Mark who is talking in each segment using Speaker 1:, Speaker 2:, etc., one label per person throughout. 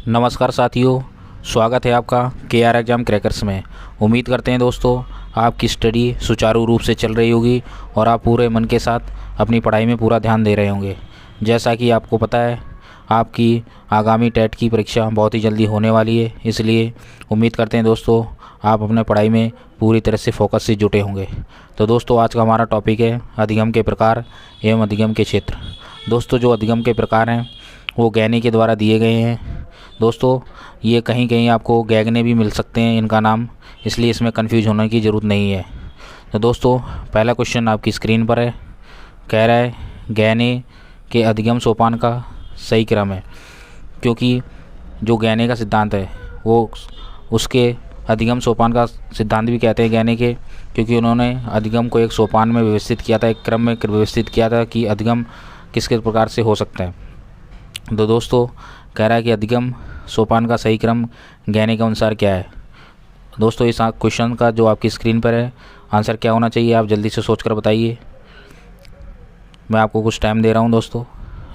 Speaker 1: नमस्कार साथियों, स्वागत है आपका KR एग्ज़ाम क्रैकर्स में। उम्मीद करते हैं दोस्तों आपकी स्टडी सुचारू रूप से चल रही होगी और आप पूरे मन के साथ अपनी पढ़ाई में पूरा ध्यान दे रहे होंगे। जैसा कि आपको पता है आपकी आगामी टेट की परीक्षा बहुत ही जल्दी होने वाली है, इसलिए उम्मीद करते हैं दोस्तों आप अपने पढ़ाई में पूरी तरह से फोकस से जुटे होंगे। तो दोस्तों आज का हमारा टॉपिक है अधिगम के प्रकार एवं अधिगम के क्षेत्र। दोस्तों जो अधिगम के प्रकार हैं वो गैनी के द्वारा दिए गए हैं। दोस्तों ये कहीं कहीं आपको गैगने भी मिल सकते हैं इनका नाम, इसलिए इसमें कंफ्यूज होने की ज़रूरत नहीं है। तो दोस्तों पहला क्वेश्चन आपकी स्क्रीन पर है, कह रहा है गैने के अधिगम सोपान का सही क्रम है। क्योंकि जो गैने का सिद्धांत है वो उसके अधिगम सोपान का सिद्धांत भी कहते हैं गैने के, क्योंकि उन्होंने अधिगम को एक सोपान में व्यवस्थित किया था, एक क्रम में व्यवस्थित किया था कि अधिगम किस किस प्रकार से हो सकता है। तो दोस्तों कह रहा है कि अधिगम सोपान का सही क्रम गैने के अनुसार क्या है। दोस्तों इस क्वेश्चन का जो आपकी स्क्रीन पर है आंसर क्या होना चाहिए, आप जल्दी से सोचकर बताइए। मैं आपको कुछ टाइम दे रहा हूं दोस्तों।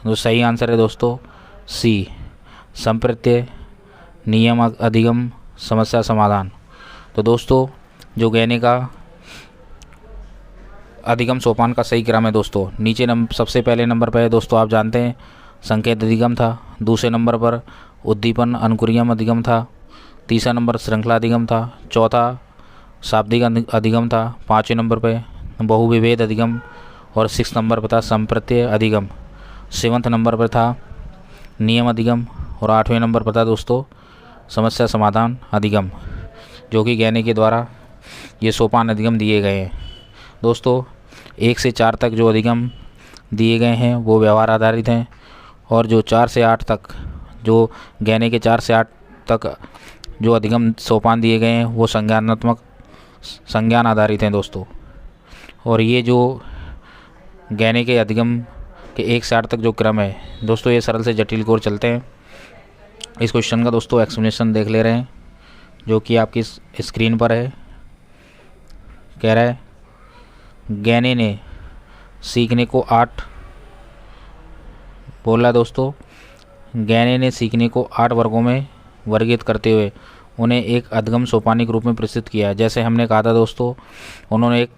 Speaker 1: जो सही आंसर है दोस्तों सी, संप्रत्यय नियम अधिगम समस्या समाधान। तो दोस्तों जो गैने का अधिगम सोपान का सही क्रम है दोस्तों, नीचे सबसे पहले नंबर पर है दोस्तों आप जानते हैं संकेत अधिगम था, दूसरे नंबर पर उद्दीपन अनुक्रियम अधिगम था, तीसरा नंबर श्रृंखला अधिगम था, चौथा शाब्दिक अधिगम था, पाँचवें नंबर पर बहुविभेद अधिगम और 6 नंबर पर था संप्रत्यय अधिगम, 7वें नंबर पर था नियम अधिगम और 8वें नंबर पर था दोस्तों समस्या समाधान अधिगम, जो कि गैने के द्वारा ये सोपान अधिगम दिए गए हैं। दोस्तों 1 से 4 तक जो अधिगम दिए गए हैं वो व्यवहार आधारित हैं और जो 4 से 8 तक जो गैने के 4 से 8 तक जो अधिगम सोपान दिए गए हैं वो संज्ञान आधारित हैं दोस्तों। और ये जो गैने के अधिगम के 1 से 8 तक जो क्रम है दोस्तों ये सरल से जटिल की ओर चलते हैं। इस क्वेश्चन का दोस्तों एक्सप्लेनेशन देख ले रहे हैं जो कि आपकी स्क्रीन पर है। कह रहा है गैने ने सीखने को 8 बोला दोस्तों, गैने ने सीखने को 8 वर्गों में वर्गीकृत करते हुए उन्हें एक अधिगम सोपानिक रूप में प्रस्तुत किया। जैसे हमने कहा था दोस्तों उन्होंने एक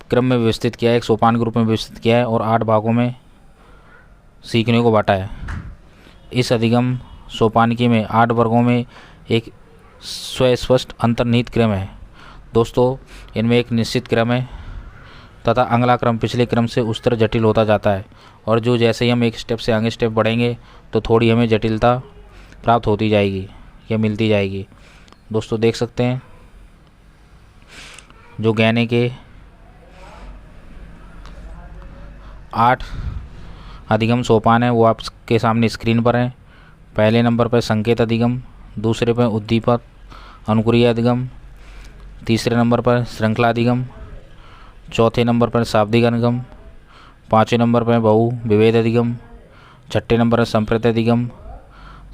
Speaker 1: क्रम में व्यवस्थित किया है, एक सोपान के रूप में व्यवस्थित किया है और 8 भागों में सीखने को बांटा है। इस अधिगम सोपानिकी में 8 वर्गों में एक स्वस्पष्ट अंतर्निहित क्रम है दोस्तों। इनमें एक निश्चित क्रम है तथा अगला क्रम पिछले क्रम से उस तरह जटिल होता जाता है और जो जैसे ही हम एक स्टेप से आगे स्टेप बढ़ेंगे तो थोड़ी हमें जटिलता प्राप्त होती जाएगी या मिलती जाएगी। दोस्तों देख सकते हैं जो गैने के 8 अधिगम सोपान है वो आपके सामने स्क्रीन पर हैं। पहले नंबर पर संकेत अधिगम, दूसरे पर उद्दीपक अनुक्रिय अधिगम, तीसरे नंबर पर श्रृंखला अधिगम, चौथे नंबर पर शाब्दिक अधिगम, 5वें नंबर पर बहु विभेद अधिगम, 6ठे नंबर पर संप्रत्यय अधिगम,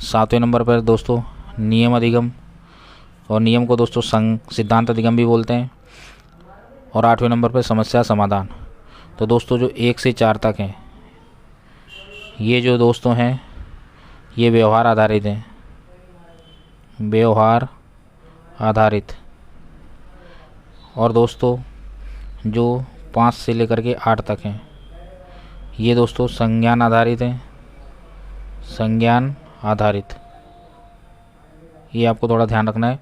Speaker 1: 7वें नंबर पर दोस्तों नियम अधिगम और नियम को दोस्तों सिद्धांत अधिगम भी बोलते हैं और 8वें नंबर पर समस्या समाधान। तो दोस्तों जो 1 से 4 तक हैं ये जो दोस्तों हैं ये व्यवहार आधारित हैं, व्यवहार आधारित। और दोस्तों जो 5 से लेकर के 8 तक हैं ये दोस्तों संज्ञान आधारित हैं, संज्ञान आधारित, ये आपको थोड़ा ध्यान रखना है।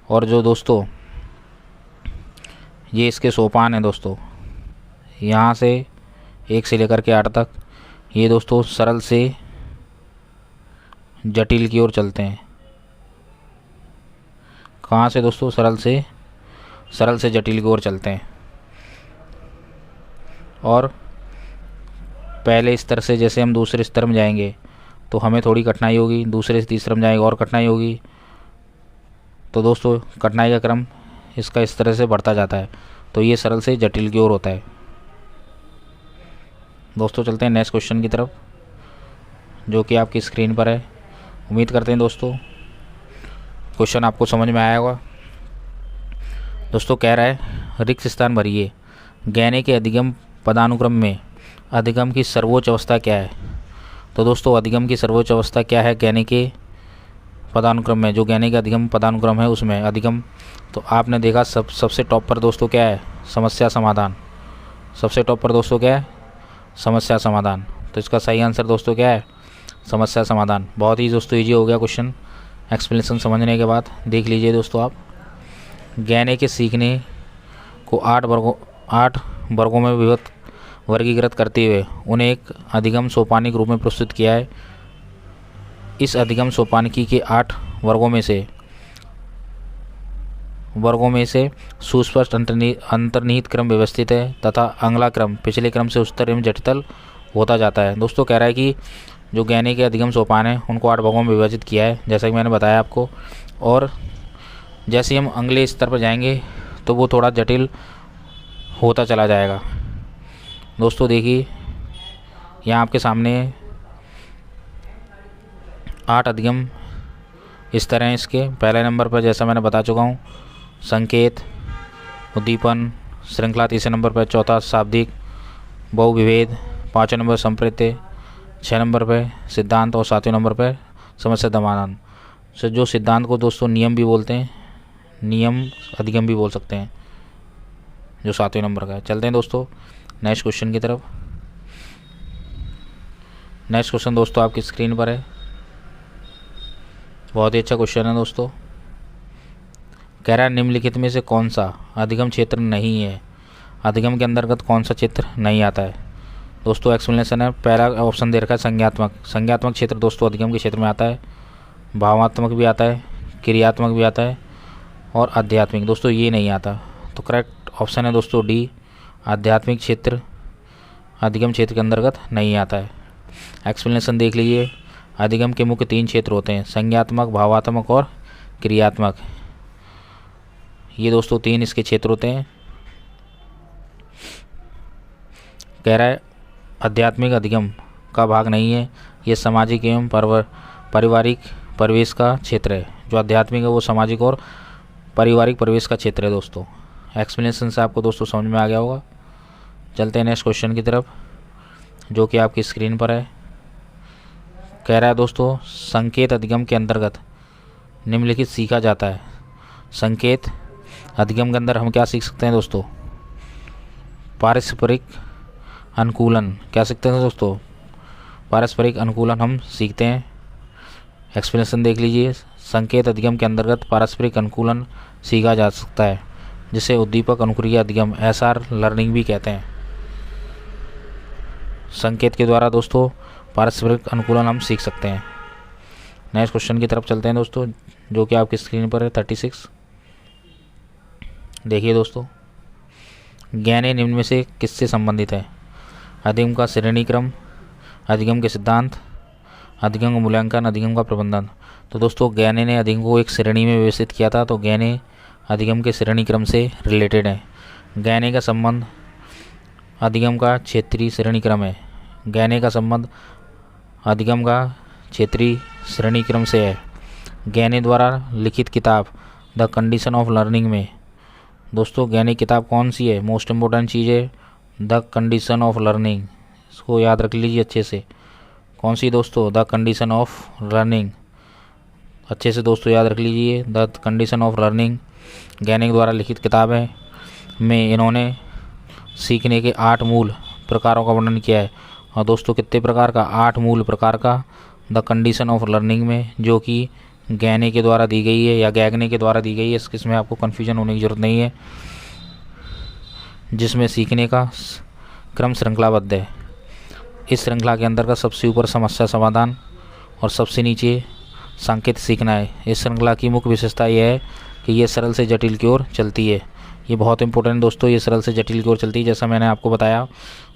Speaker 1: और जो दोस्तों ये इसके सोपान हैं दोस्तों, यहाँ से 1 से लेकर के 8 तक ये दोस्तों सरल से जटिल की ओर चलते हैं। कहाँ से दोस्तों सरल से जटिल की ओर चलते हैं। और पहले स्तर से जैसे हम दूसरे स्तर में जाएंगे तो हमें थोड़ी कठिनाई होगी, दूसरे से तीसरे में जाएंगे और कठिनाई होगी। तो दोस्तों कठिनाई का क्रम इसका इस तरह से बढ़ता जाता है, तो ये सरल से जटिल की ओर होता है। दोस्तों चलते हैं नेक्स्ट क्वेश्चन की तरफ जो कि आपकी स्क्रीन पर है। उम्मीद करते हैं दोस्तों क्वेश्चन आपको समझ में आया होगा। दोस्तों कह रहा है रिक्त स्थान भरिए, गैने के अधिगम पदानुक्रम में अधिगम की सर्वोच्च अवस्था क्या है। तो दोस्तों अधिगम की सर्वोच्च अवस्था क्या है गैने के पदानुक्रम में, जो गहने का अधिगम पदानुक्रम है उसमें अधिगम, तो आपने देखा सबसे टॉप पर दोस्तों क्या है, समस्या समाधान। सबसे टॉप पर दोस्तों क्या है, समस्या समाधान। तो इसका सही आंसर दोस्तों क्या है, समस्या समाधान। बहुत ही दोस्तों ईजी हो गया क्वेश्चन एक्सप्लेनेशन समझने के बाद। देख लीजिए दोस्तों आप, गहने के सीखने को 8 वर्गों में वर्गीकृत करते हुए उन्हें एक अधिगम सोपानिक रूप में प्रस्तुत किया है। इस अधिगम सोपानिकी के 8 वर्गों में से सुस्पष्ट अंतर्निहित क्रम व्यवस्थित है तथा अगला क्रम पिछले क्रम से उच्चतर एवं जटिल होता जाता है। दोस्तों कह रहा है कि जो गहने के अधिगम सोपान है उनको 8 भागों में विभाजित किया है, जैसा कि मैंने बताया आपको। और जैसे हम अगले स्तर पर जाएंगे तो वो थोड़ा जटिल होता चला जाएगा। दोस्तों देखिए यहाँ आपके सामने 8 अधिगम स्तर हैं इसके। पहले नंबर पर जैसा मैंने बता चुका हूँ संकेत, उद्दीपन, श्रृंखला। तीसरे नंबर पर चौथा शाब्दिक, बहुविभेद। 5वें नंबर संप्रेत्य, 6 नंबर पर सिद्धांत और 7वें नंबर पर समस्या समाधान। तो जो सिद्धांत को दोस्तों नियम भी बोलते हैं, नियम अधिगम भी बोल सकते हैं, जो 7वें नंबर का है। चलते हैं दोस्तों नेक्स्ट क्वेश्चन की तरफ। नेक्स्ट क्वेश्चन दोस्तों आपकी स्क्रीन पर है। बहुत ही अच्छा क्वेश्चन है दोस्तों। कह रहा है निम्नलिखित में से कौन सा अधिगम क्षेत्र नहीं है, अधिगम के अंतर्गत कौन सा क्षेत्र नहीं आता है। दोस्तों एक्सप्लेनेशन है। पहला ऑप्शन दे रखा है संज्ञात्मक। संज्ञात्मक क्षेत्र दोस्तों अधिगम के क्षेत्र में आता है। भावात्मक भी आता है, क्रियात्मक भी आता है और आध्यात्मिक दोस्तों ये नहीं आता। तो करेक्ट ऑप्शन है दोस्तों डी, आध्यात्मिक क्षेत्र अधिगम क्षेत्र के अंतर्गत नहीं आता है। एक्सप्लेनेशन देख लीजिए। अधिगम के मुख्य 3 क्षेत्र होते हैं, संज्ञात्मक, भावात्मक और क्रियात्मक। ये दोस्तों 3 इसके क्षेत्र होते हैं। कह रहा है आध्यात्मिक अधिगम का भाग नहीं है, ये सामाजिक एवं पारिवारिक परिवेश का क्षेत्र है। जो आध्यात्मिक है वो सामाजिक और पारिवारिक परिवेश का क्षेत्र है दोस्तों। एक्सप्लेनेशन से आपको दोस्तों समझ में आ गया होगा। चलते हैं नेक्स्ट क्वेश्चन की तरफ, जो कि आपकी स्क्रीन पर है। कह रहा है दोस्तों संकेत अधिगम के अंतर्गत निम्नलिखित सीखा जाता है। संकेत अधिगम के अंदर हम क्या सीख सकते हैं दोस्तों, पारस्परिक अनुकूलन। क्या सीखते हैं दोस्तों, पारस्परिक अनुकूलन हम सीखते हैं। एक्सप्लेनेशन देख लीजिए। संकेत अधिगम के अंतर्गत पारस्परिक अनुकूलन सीखा जा सकता है, जिसे उद्दीपक अनुक्रिया अधिगम SR लर्निंग भी कहते हैं। संकेत के द्वारा दोस्तों पारस्परिक अनुकूलन हम सीख सकते हैं। नेक्स्ट क्वेश्चन की तरफ चलते हैं दोस्तों, जो कि आपकी स्क्रीन पर है 36। देखिए दोस्तों, गहने निम्न में से किससे संबंधित है। अधिगम का श्रेणी क्रम, अधिगम के सिद्धांत, अधिगम का मूल्यांकन, अधिगम का प्रबंधन। तो दोस्तों गहने ने अधिगम को एक श्रेणी में व्यवस्थित किया था, तो गहने अधिगम के श्रेणी क्रम से रिलेटेड है। गहने का संबंध अधिगम का क्षेत्रीय श्रेणी क्रम है। गहने का संबंध अधिगम का क्षेत्रीय श्रेणी क्रम से है। गहने द्वारा लिखित किताब द कंडीशन ऑफ लर्निंग में दोस्तों गहने किताब कौन सी है, मोस्ट इम्पोर्टेंट चीज़ है द कंडीशन ऑफ लर्निंग। इसको याद रख लीजिए अच्छे से। कौन सी दोस्तों, द कंडीशन ऑफ लर्निंग। अच्छे से दोस्तों याद रख लीजिए, द कंडीशन ऑफ लर्निंग गहने के द्वारा लिखित किताब है में इन्होंने सीखने के 8 मूल प्रकारों का वर्णन किया है। और दोस्तों कितने प्रकार का, 8 मूल प्रकार का द कंडीशन ऑफ लर्निंग में, जो कि गहने के द्वारा दी गई है या गैगने के द्वारा दी गई है। इसमें आपको कन्फ्यूजन होने की ज़रूरत नहीं है, जिसमें सीखने का क्रम श्रृंखलाबद्ध है। इस श्रृंखला के अंतर्गत सबसे ऊपर समस्या समाधान और सबसे नीचे सांकेत सीखना है। इस श्रृंखला की मुख्य विशेषता यह है कि ये सरल से जटिल की ओर चलती है। ये बहुत इंपॉर्टेंट दोस्तों, ये सरल से जटिल की ओर चलती है, जैसा मैंने आपको बताया।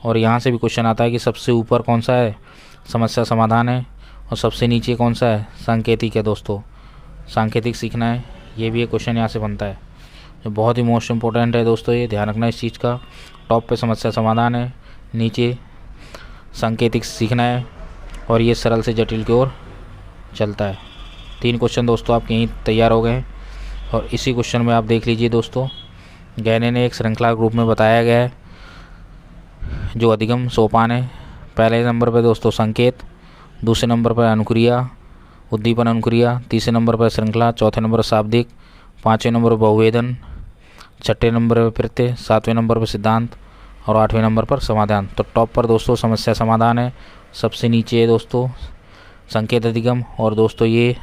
Speaker 1: और यहाँ से भी क्वेश्चन आता है कि सबसे ऊपर कौन सा है, समस्या समाधान है, और सबसे नीचे कौन सा है, सांकेतिक है दोस्तों। सांकेतिक सीखना है, ये भी एक क्वेश्चन यहाँ से बनता है, जो बहुत ही मोस्ट इम्पोर्टेंट है दोस्तों। ये ध्यान रखना इस चीज़ का। टॉप पे समस्या समाधान है, नीचे सांकेतिक सीखना है, और ये सरल से जटिल की ओर चलता है। 3 क्वेश्चन दोस्तों आपके यहीं तैयार हो गए हैं। और इसी क्वेश्चन में आप देख लीजिए दोस्तों, गहने ने एक श्रृंखला के रूप में बताया गया है, जो अधिगम सोपान है। पहले नंबर पर दोस्तों संकेत, दूसरे नंबर पर अनुक्रिया, उद्दीपन अनुक्रिया, तीसरे नंबर पर श्रृंखला, चौथे नंबर पर शाब्दिक, पाँचवें नंबर पर बहुवेदन, छठे नंबर पर प्रत्यय, सातवें नंबर पर सिद्धांत और आठवें नंबर पर समाधान। तो टॉप पर दोस्तों समस्या समाधान है, सबसे नीचे है दोस्तों संकेत अधिगम, और दोस्तों ये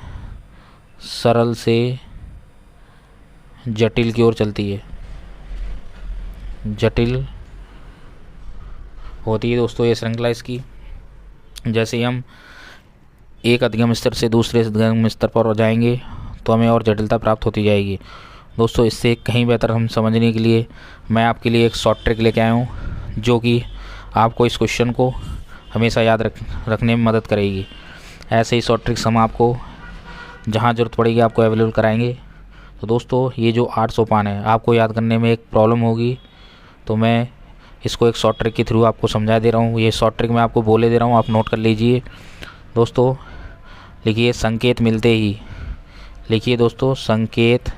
Speaker 1: सरल से जटिल की ओर चलती है, जटिल होती है दोस्तों ये श्रृंखला इसकी। जैसे ही हम एक अधिगम स्तर से दूसरे अधिगम स्तर पर जाएंगे तो हमें और जटिलता प्राप्त होती जाएगी। दोस्तों इससे कहीं बेहतर हम समझने के लिए मैं आपके लिए एक शॉर्ट ट्रिक लेके आया हूँ, जो कि आपको इस क्वेश्चन को हमेशा याद रखने में मदद करेगी। ऐसे ही शॉर्ट ट्रिक्स हम आपको जहाँ ज़रूरत पड़ेगी आपको अवेलेबल कराएंगे। तो दोस्तों ये जो 8 सोपान है आपको याद करने में एक प्रॉब्लम होगी, तो मैं इसको एक शॉर्ट ट्रिक के थ्रू आपको समझा दे रहा हूँ। ये शॉर्ट ट्रिक मैं आपको बोले दे रहा हूँ, आप नोट कर लीजिए। दोस्तों लिखिए संकेत मिलते ही, लिखिए दोस्तों संकेत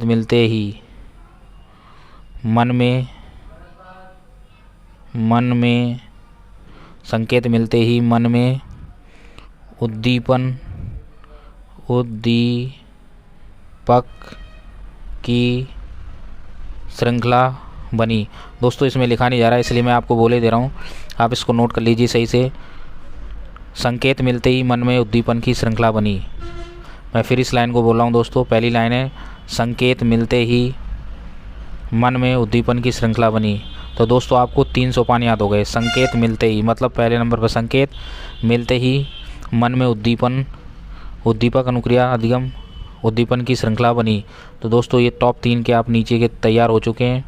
Speaker 1: मिलते ही मन में संकेत मिलते ही मन में उद्दीपक की श्रृंखला बनी। दोस्तों इसमें लिखा नहीं जा रहा है इसलिए मैं आपको बोले दे रहा हूँ, आप इसको नोट कर लीजिए सही से। संकेत मिलते ही मन में उद्दीपन की श्रृंखला बनी। मैं फिर इस लाइन को बोल रहा हूँ दोस्तों, पहली लाइन है संकेत मिलते ही मन में उद्दीपन की श्रृंखला बनी। तो दोस्तों आपको 3 सोपान याद हो गए। संकेत मिलते ही मतलब पहले नंबर पर संकेत मिलते ही मन में उद्दीपक अनुक्रिया अधिगम उद्दीपन की श्रृंखला बनी। तो दोस्तों ये टॉप 3 के आप नीचे के तैयार हो चुके हैं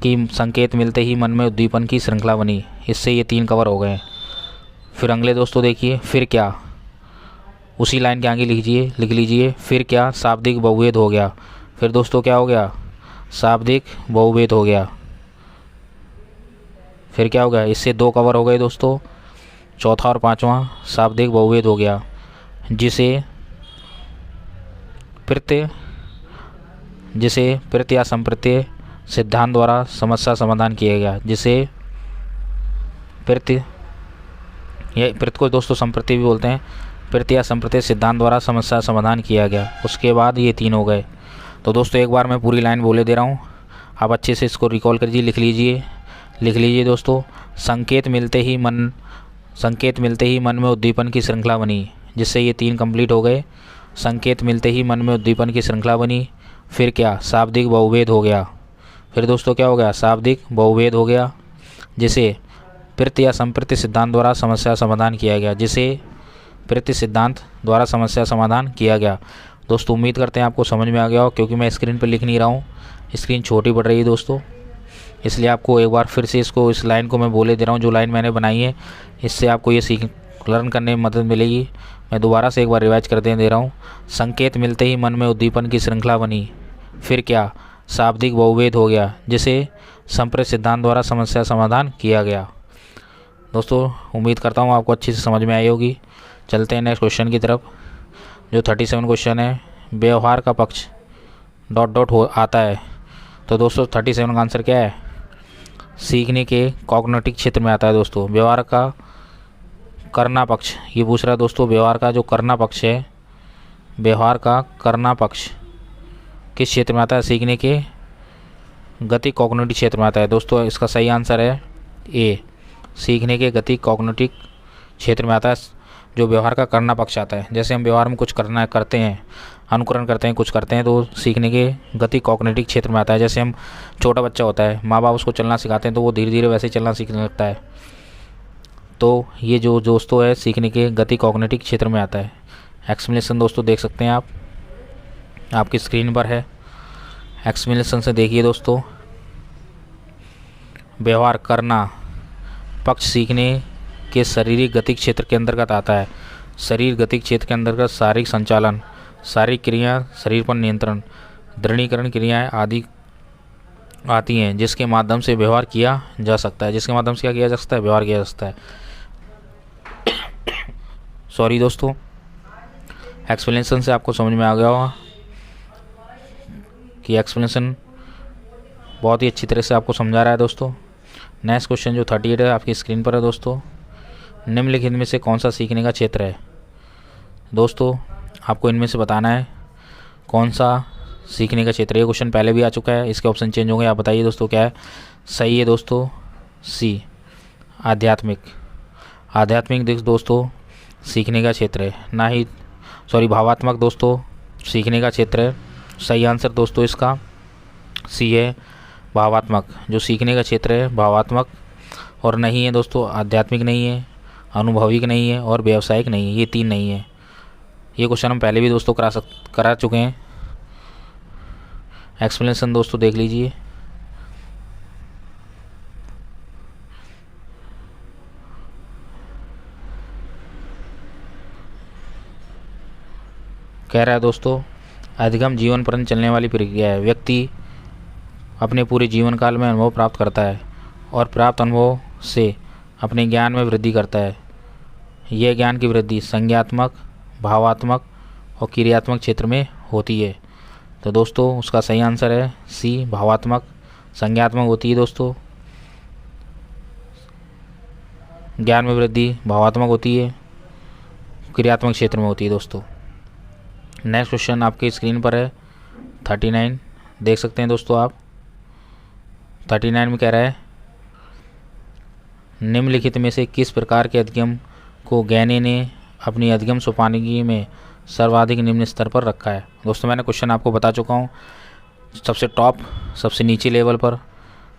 Speaker 1: कि संकेत मिलते ही मन में उद्दीपन की श्रृंखला बनी, इससे ये 3 कवर हो गए। फिर अगले दोस्तों देखिए, फिर क्या, उसी लाइन के आगे लिख लीजिए फिर क्या शाब्दिक बहुवेद हो गया। फिर दोस्तों क्या हो गया, शाब्दिक बहुवेद हो गया। फिर क्या हो गया, इससे 2 कवर हो गए दोस्तों। चौथा और पांचवा शाब्दिक बहुवेद हो गया, जिसे प्रत्यय या संप्रत्यय सिद्धांत द्वारा समस्या समाधान किया गया। जिसे प्रत्यय को दोस्तों संप्रत्यय भी बोलते हैं, प्रत्यय या संप्रत्यय सिद्धांत द्वारा समस्या समाधान किया गया। उसके बाद ये 3 हो गए। तो दोस्तों एक बार मैं पूरी लाइन बोले दे रहा हूँ, आप अच्छे से इसको रिकॉल करिए, लिख लीजिए दोस्तों। संकेत मिलते ही मन में उद्दीपन की श्रृंखला बनी, जिससे ये 3 कंप्लीट हो गए। संकेत मिलते ही मन में उद्दीपन की श्रृंखला बनी। फिर क्या, शाब्दिक बहुवेद हो गया। फिर दोस्तों क्या हो गया, शाब्दिक बहुवेद हो गया, जिसे प्रत्यय या संप्रत्यय सिद्धांत द्वारा समस्या समाधान किया गया। दोस्तों उम्मीद करते हैं आपको समझ में आ गया हो, क्योंकि मैं स्क्रीन पर लिख नहीं रहा हूँ, स्क्रीन छोटी पड़ रही है दोस्तों, इसलिए आपको एक बार फिर से इस लाइन को मैं बोले दे रहा हूँ, जो लाइन मैंने बनाई है, इससे आपको ये लर्न करने में मदद मिलेगी। मैं दोबारा से एक बार रिवाइज कर दे रहा हूँ। संकेत मिलते ही मन में उद्दीपन की श्रृंखला बनी। फिर क्या, शाब्दिक बहुवेद हो गया, जिसे संप्रत्यय सिद्धांत द्वारा समस्या समाधान किया गया। दोस्तों उम्मीद करता हूँ आपको अच्छी से समझ में आई होगी। चलते हैं नेक्स्ट क्वेश्चन की तरफ, जो 37 क्वेश्चन है। व्यवहार का पक्ष ... हो आता है। तो दोस्तों 37 का आंसर क्या है, सीखने के कॉग्निटिव क्षेत्र में आता है। दोस्तों व्यवहार का करना पक्ष, ये पूछ रहा है दोस्तों, व्यवहार का जो करना पक्ष है, व्यवहार का करना पक्ष किस क्षेत्र में आता है, सीखने के गति कॉग्निटिव क्षेत्र में आता है। दोस्तों इसका सही आंसर है ए, सीखने के गति कॉग्निटिव क्षेत्र में आता है, जो व्यवहार का करना पक्ष आता है। जैसे हम व्यवहार में कुछ करते हैं, अनुकरण करते हैं, कुछ करते हैं, तो सीखने के गति कॉग्निटिव क्षेत्र में आता है। जैसे हम छोटा बच्चा होता है, माँ बाप उसको चलना सिखाते हैं, तो वो धीरे धीरे वैसे ही चलना सीखने लगता है। तो ये जो दोस्तों है सीखने के गति कॉग्निटिव क्षेत्र में आता है। एक्सप्लेनेशन दोस्तों देख सकते हैं आप, आपकी स्क्रीन पर है। एक्सप्लेनेशन से देखिए दोस्तों, व्यवहार करना पक्ष सीखने के शारीरिक गति क्षेत्र के अंतर्गत आता है। शरीर गति क्षेत्र के अंतर्गत शारीरिक संचालन, शारीरिक क्रिया, शरीर पर नियंत्रण, दृढ़ीकरण क्रियाएं आदि आती हैं, जिसके माध्यम से व्यवहार किया जा सकता है। व्यवहार किया जा सकता है। सॉरी दोस्तों, एक्सप्लेनेशन से आपको समझ में आ गया होगा कि एक्सप्लेनेशन बहुत ही अच्छी तरह से आपको समझा रहा है दोस्तों। नेक्स्ट क्वेश्चन जो 38 है आपकी स्क्रीन पर है दोस्तों, निम्नलिखित में से कौन सा सीखने का क्षेत्र है। दोस्तों आपको इनमें से बताना है कौन सा सीखने का क्षेत्र है। ये क्वेश्चन पहले भी आ चुका है, इसके ऑप्शन चेंज होंगे। आप बताइए दोस्तों क्या है सही है। दोस्तों सी, आध्यात्मिक। आध्यात्मिक दोस्तों सीखने का क्षेत्र है, ना ही भावात्मक दोस्तों सीखने का क्षेत्र है। सही आंसर दोस्तों इसका सी है, भावात्मक। जो सीखने का क्षेत्र है भावात्मक और नहीं है दोस्तों, आध्यात्मिक नहीं है, अनुभविक नहीं है और व्यावसायिक नहीं है। ये तीन नहीं है। ये क्वेश्चन हम पहले भी दोस्तों करा चुके हैं। एक्सप्लेनेशन दोस्तों देख लीजिए। कह रहा है दोस्तों अधिगम जीवन पर्यंत चलने वाली प्रक्रिया है। व्यक्ति अपने पूरे जीवन काल में अनुभव प्राप्त करता है और प्राप्त अनुभव से अपने ज्ञान में वृद्धि करता है। यह ज्ञान की वृद्धि संज्ञात्मक, भावात्मक और क्रियात्मक क्षेत्र में होती है। तो दोस्तों उसका सही आंसर है सी, भावात्मक। संज्ञात्मक होती है दोस्तों, ज्ञान में वृद्धि भावात्मक होती है, क्रियात्मक क्षेत्र में होती है दोस्तों। नेक्स्ट क्वेश्चन आपकी स्क्रीन पर है 39, देख सकते हैं दोस्तों आप। 39 में कह रहा है निम्नलिखित में से किस प्रकार के अधिगम को गैनी ने अपनी अधिगम सोपानगी में सर्वाधिक निम्न स्तर पर रखा है। दोस्तों मैंने क्वेश्चन आपको बता चुका हूँ, सबसे टॉप सबसे नीचे लेवल पर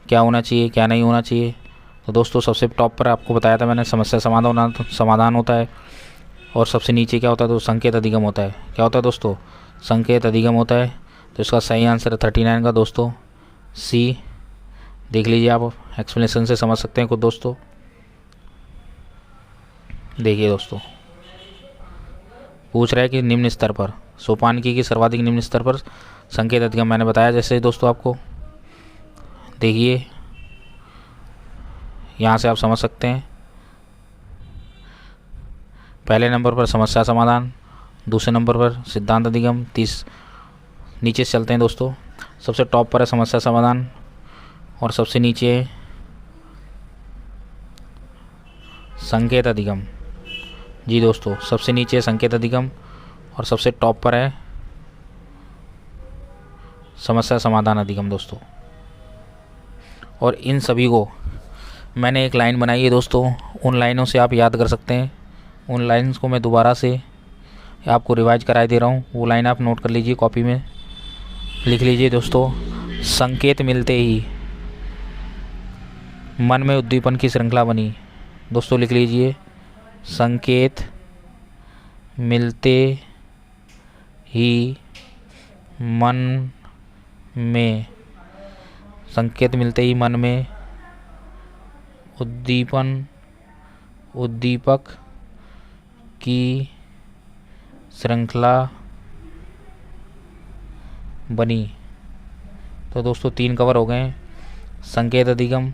Speaker 1: क्या होना चाहिए क्या नहीं होना चाहिए। तो दोस्तों सबसे टॉप पर आपको बताया था मैंने समस्या समाधान होता है, और सबसे नीचे क्या होता है तो संकेत अधिगम होता है। क्या होता है दोस्तों, संकेत अधिगम होता है। तो इसका सही आंसर है 39 का दोस्तों सी। देख लीजिए आप, एक्सप्लेनेशन से समझ सकते हैं खुद दोस्तों। देखिए दोस्तों पूछ रहा है कि निम्न स्तर पर सोपानकी की सर्वाधिक निम्न स्तर पर संकेत अधिगम, मैंने बताया जैसे दोस्तों आपको। देखिए यहाँ से आप समझ सकते हैं, पहले नंबर पर समस्या समाधान, दूसरे नंबर पर सिद्धांत अधिगम, नीचे से चलते हैं दोस्तों। सबसे टॉप पर है समस्या समाधान और सबसे नीचे है संकेत अधिगम। जी दोस्तों सबसे नीचे संकेत अधिगम और सबसे टॉप पर है समस्या समाधान अधिगम दोस्तों। और इन सभी को मैंने एक लाइन बनाई है दोस्तों, उन लाइनों से आप याद कर सकते हैं। उन लाइन्स को मैं दोबारा से आपको रिवाइज कराए दे रहा हूँ, वो लाइन आप नोट कर लीजिए, कॉपी में लिख लीजिए दोस्तों। संकेत मिलते ही मन में उद्दीपन की श्रृंखला बनी। दोस्तों लिख लीजिए, संकेत मिलते ही मन में, संकेत मिलते ही मन में उद्दीपक की श्रृंखला बनी। तो दोस्तों 3 कवर हो गए, संकेत अधिगम,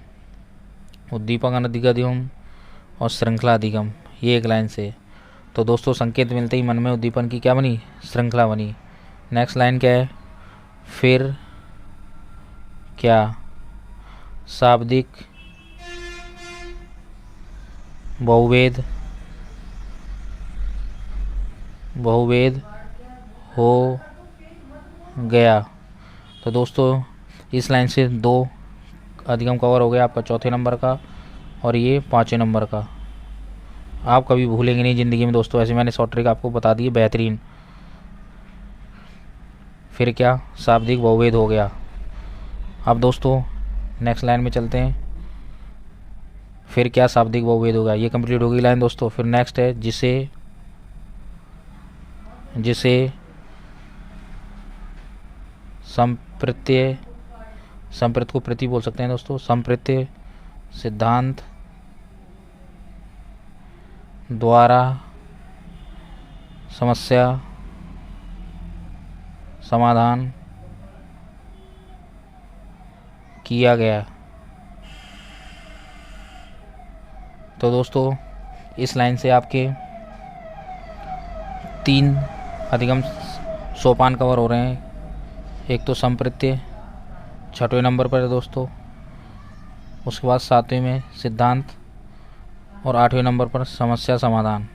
Speaker 1: उद्दीपक अधिगम और श्रृंखला अधिगम, ये एक लाइन से। तो दोस्तों संकेत मिलते ही मन में उद्दीपन की क्या बनी, श्रृंखला बनी। नेक्स्ट लाइन क्या है, फिर क्या शाब्दिक बहुवेद हो गया। तो दोस्तों इस लाइन से 2 अधिगम कवर हो गया आपका, चौथे नंबर का और ये 5वें नंबर का। आप कभी भूलेंगे नहीं ज़िंदगी में दोस्तों, ऐसे मैंने शॉर्ट ट्रिक आपको बता दी बेहतरीन। फिर क्या शाब्दिक बहुवेद हो गया। अब दोस्तों नेक्स्ट लाइन में चलते हैं, फिर क्या शाब्दिक बहुवेद हो गया, ये कंप्लीट हो गई लाइन दोस्तों। फिर नेक्स्ट है जिसे संप्रत्यय को प्रति बोल सकते हैं दोस्तों, संप्रत्यय सिद्धांत द्वारा समस्या समाधान किया गया। तो दोस्तों इस लाइन से आपके 3 अधिगम सोपान कवर हो रहे हैं। एक तो संप्रत्यय 6वें नंबर पर है दोस्तों, उसके बाद 7वीं में सिद्धांत और 8वें नंबर पर समस्या समाधान।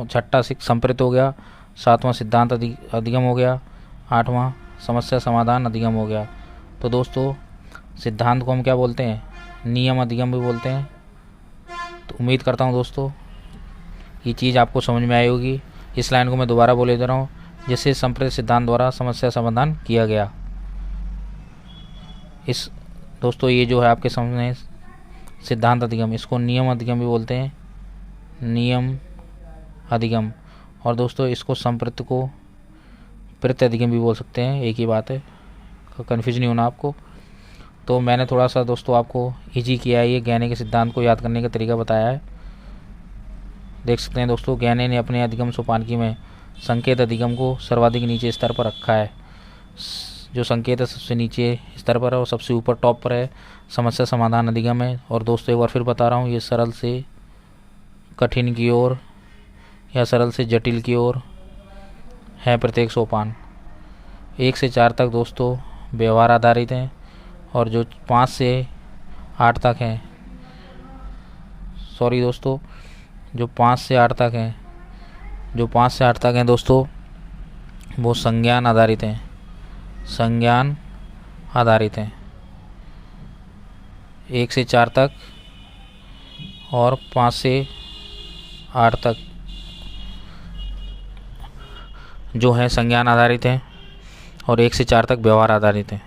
Speaker 1: 6ठा संप्रेत हो गया, 7वां सिद्धांत अधिगम हो गया, 8वां समस्या समाधान अधिगम हो गया। तो दोस्तों सिद्धांत को हम क्या बोलते हैं? नियम अधिगम भी बोलते हैं। तो उम्मीद करता हूँ दोस्तों ये चीज़ आपको समझ में आई होगी। इस लाइन को मैं दोबारा बोले दे रहा हूँ, जिससे संप्रेत सिद्धांत द्वारा समस्या समाधान किया गया। इस दोस्तों ये जो है आपके सामने सिद्धांत अधिगम, इसको नियम अधिगम भी बोलते हैं, नियम अधिगम। और दोस्तों इसको संप्रेत को प्रत्य अधिगम भी बोल सकते हैं, एक ही बात है, कन्फ्यूज नहीं होना आपको। तो मैंने थोड़ा सा दोस्तों आपको इजी किया है, ये गैने के सिद्धांत को याद करने का तरीका बताया है। देख सकते हैं दोस्तों, गैने ने अपने अधिगम सोपानकी में संकेत अधिगम को सर्वाधिक नीचे स्तर पर रखा है। जो संकेत है सबसे नीचे स्तर पर है और सबसे ऊपर टॉप पर है समस्या समाधान अधिगम है। और दोस्तों एक बार फिर बता रहा हूँ, ये सरल से कठिन की ओर या सरल से जटिल की ओर है प्रत्येक सोपान। 1 से 4 तक दोस्तों व्यवहार आधारित हैं, और जो 5 से 8 तक हैं, सॉरी दोस्तों, जो 5 से 8 तक हैं दोस्तों, वो संज्ञान आधारित हैं, संज्ञान आधारित हैं। 1 से 4 तक और 5 से 8 तक जो है संज्ञान आधारित हैं, और 1 से 4 तक व्यवहार आधारित हैं।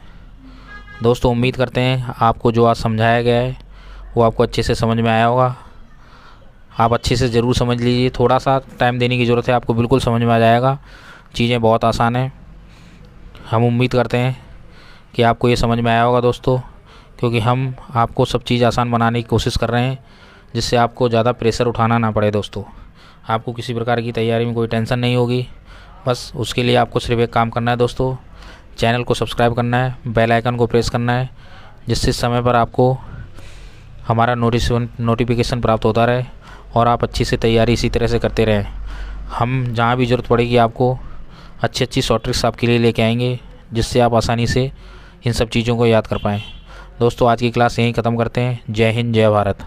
Speaker 1: दोस्तों उम्मीद करते हैं आपको जो आज समझाया गया है वो आपको अच्छे से समझ में आया होगा। आप अच्छे से ज़रूर समझ लीजिए, थोड़ा सा टाइम देने की ज़रूरत है, आपको बिल्कुल समझ में आ जाएगा। चीज़ें बहुत आसान हैं। हम उम्मीद करते हैं कि आपको ये समझ में आया होगा दोस्तों, क्योंकि हम आपको सब चीज़ आसान बनाने की कोशिश कर रहे हैं, जिससे आपको ज़्यादा प्रेशर उठाना ना पड़े। दोस्तों आपको किसी प्रकार की तैयारी में कोई टेंशन नहीं होगी। बस उसके लिए आपको सिर्फ एक काम करना है दोस्तों, चैनल को सब्सक्राइब करना है, बेल आइकन को प्रेस करना है, जिससे समय पर आपको हमारा नोटिफिकेशन प्राप्त होता रहे और आप अच्छी से तैयारी इसी तरह से करते रहें। हम जहाँ भी ज़रूरत पड़ेगी आपको अच्छी शॉर्ट ट्रिक्स आपके लिए लेके आएंगे, जिससे आप आसानी से इन सब चीज़ों को याद कर पाएँ। दोस्तों आज की क्लास यहीं ख़त्म करते हैं। जय हिंद, जय भारत।